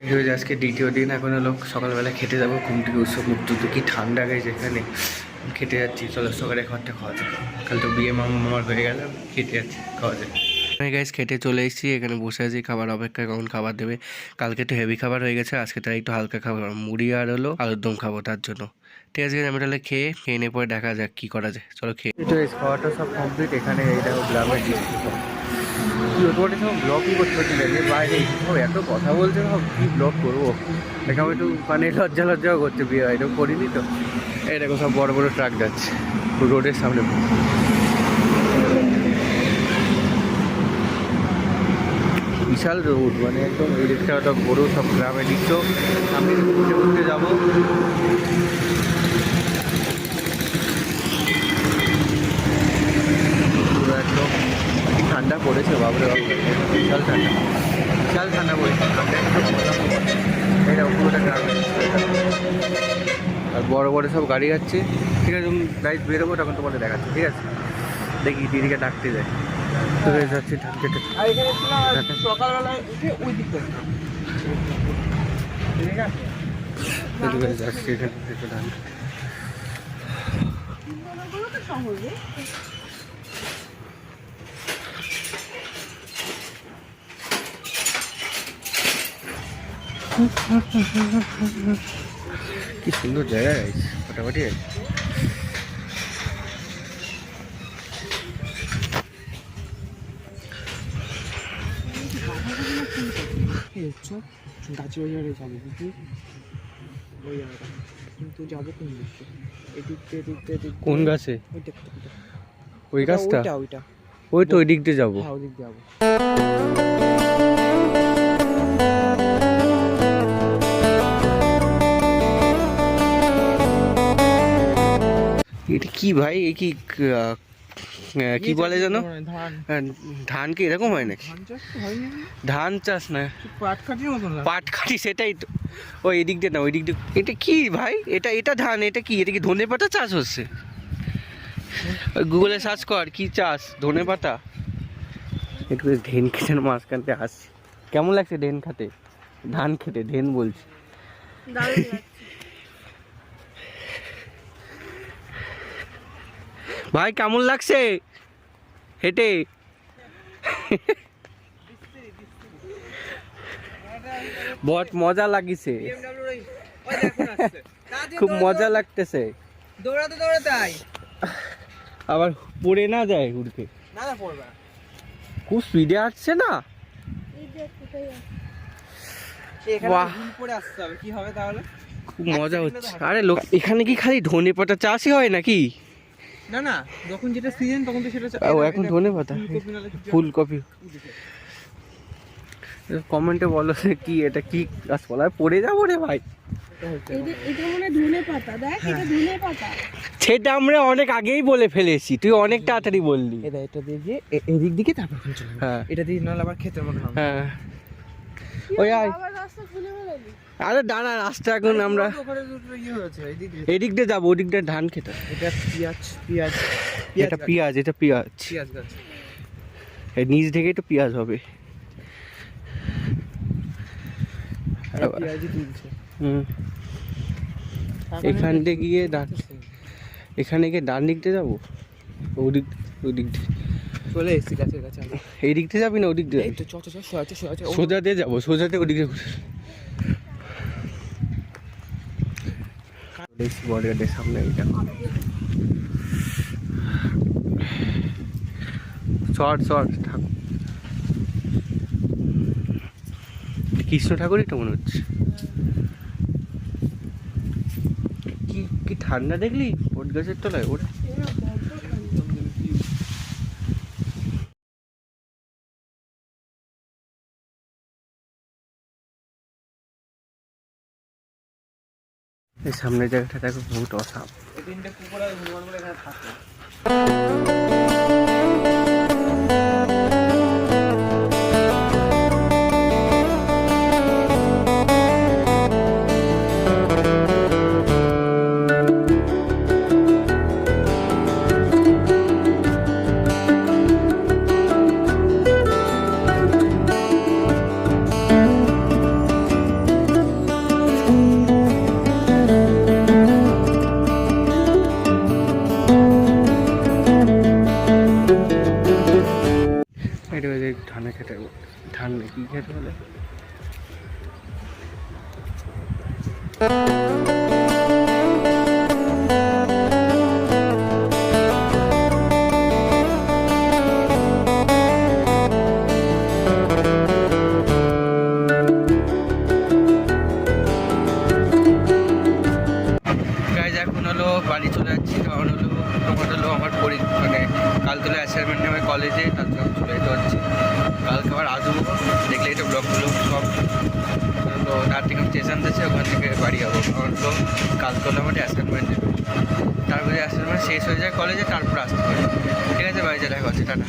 আজকে দ্বিতীয় দিন। এখন হলো সকালবেলা খেতে যাবো, ঘুম থেকে উৎসব মুক্ত। কি ঠান্ডা গেছে এখানে, খেতে যাচ্ছি। চলো সকালে খাবারটা খাওয়া যায়। কাল তো বিয়ে মামার হয়ে গেল, খেতে যাচ্ছি, খাওয়া যায়। গাইস খেতে চলে এসেছি, এখানে বসে আছি খাবার অপেক্ষায়, কখন খাবার দেবে। কালকে তো হেভি খাবার হয়ে গেছে, আজকে তাই একটু হালকা খাবার, মুড়ি আর হলো আলুর দম খাবো তার জন্য। ঠিক আছে, আমি তাহলে খেয়ে নিয়ে পরে দেখা যাক কী করা যায়। চলো খেয়ে। খাওয়াটা সব কমপ্লিট। এখানে এই দেখো গ্রামের ডিস্ট্রিক্ট কি ওটা সব ব্লগই করতে হচ্ছে, বাইরে সব এত কথা বলছে, সব কী ব্লগ করবো। দেখো একটু মানে লজ্জাও করছে, বিয়ে এরকম করিনি তো। এই দেখো সব বড় বড় ট্রাক যাচ্ছে রোডের সামনে। বিশাল রোড, মানে একদম এই দিকটা একটা বড়ো সব গ্রামের দৃশ্য। আমি ঘুরতে ঘুরতে যাবো। পুরো একদম ঠান্ডা পড়েছে, বাবরে বাবু, বিশাল ঠান্ডা পড়েছে। এটা পুরোটা গ্রামের দৃশ্য। আর বড় বড় সব গাড়ি যাচ্ছে। ঠিক আছে, গাড়ি বেরোবো তখন তোমাদের দেখাচ্ছি। ঠিক আছে, দেখি দিদিকে ডাকতে যায়। তো যাচ্ছি ধান কেটে। সকালবেলা উঠে ওই দিকটা যাচ্ছি এখানে ধান। কি সুন্দর জায়গা গাইছে, মোটামুটি গাছি বাজারে যাবো বুঝলি, ওই জায়গাটা কিন্তু যাবো কোন দিকটা? এদিকতে কোন গাছে? ওই গাছটা? ওইটা ওই তো ওই দিক দিয়ে যাবো। হ্যাঁ, ওই দিক দিয়ে যাবো। এটা কি ভাই, এ কি কি বলে যেন? ধান কি এরকম হয় নাকি? ধান চাষ না, পাটকাঠি, সেটাই তো। ওই এদিক দিয়ে না, ওই দিক দিয়ে। এটা কি ভাই, এটা ধান? এটা কি, এটা কি ধনে পাতা চাষ হচ্ছে? গুগলে সার্চ কর কি চাষ, ধনে পাতা। একটু ধান খেতে মাঝখানতে আসছি। কেমন লাগছে ধান খেতে? ধান খেতে ধান বলছি। ভাই কেমন লাগছে হেঁটে? বহুত মজা লাগিছে, খুব মজা লাগতেছে। দৌড়াতে আবার পড়ে না যায় উড়কে, খুব স্পিডে আসছে না। কি হবে তাহলে? খুব মজা হচ্ছে। আরে লোক, এখানে কি খালি ধনে পাতা চাষই হয় নাকি? না, যখন যেটা সিজন তখন তো সেটা। ও এখন ধনে পাতা, ফুলকপি। কমেন্টে বলো কি এটা কি গাছপালা, পড়ে যাবো রে ভাই। সেটা আমরা অনেক আগেই বলে ফেলেছি, তুই অনেক তাড়াতাড়ি বললি। এটা দিয়ে এদিক দিকে তারপর চলে। হ্যাঁ, এটা দিয়ে নাহলে আবার ক্ষেতের মধ্যে। হ্যাঁ ওই আয়। আরে দাঁড়া, রাস্তা এখন আমরা এদিক দিয়ে যাবো, ওদিক দিয়ে ধান খেতে। এটা পেঁয়াজ এটা পেঁয়াজ, এটা পেঁয়াজ গাছ। এর নিচ থেকে একটু পেঁয়াজ হবে। এখান থেকে গিয়ে এখানে গিয়ে ডান দিক দিয়ে যাবো, ওই দিক দিয়ে চলে এসেছি গাছের কাছে। এই দিক দিয়ে যাবি না ওদিক দিয়ে? সোজা দিয়ে যাবো, সোজা দিয়ে ওদিকে বডিগার্ডের সামনে। এইটা শর্ট ঠাকুর, কৃষ্ণ ঠাকুরই তো মনে হচ্ছে। কি ঠান্ডা দেখলি বট গাছের তলায় ওটা। এই সামনের জায়গাটা দেখো, বহুত অসাম। কী খেতে বলে এখন হলো বাড়ি চলে যাচ্ছি, কারণ হলো তোমার হলো আমার মানে কাল তোলে অ্যাসাইনমেন্ট নেবে কলেজে, তার জন্য চলে যেতে হচ্ছে। কালকে আবার আসবো, দেখলে এটা ব্লগগুলো সব তো নার্টিং স্টেশন আছে, ওখান থেকে বাড়ি যাবো। কারণ হলো কাল তোলে আমার অ্যাসাইনমেন্ট নেবে, তারপরে অ্যাসাইনমেন্ট শেষ হয়ে যায় কলেজে, তারপর আসতে পারে। ঠিক আছে, বাড়ি যা দেখা হচ্ছে, টাটা।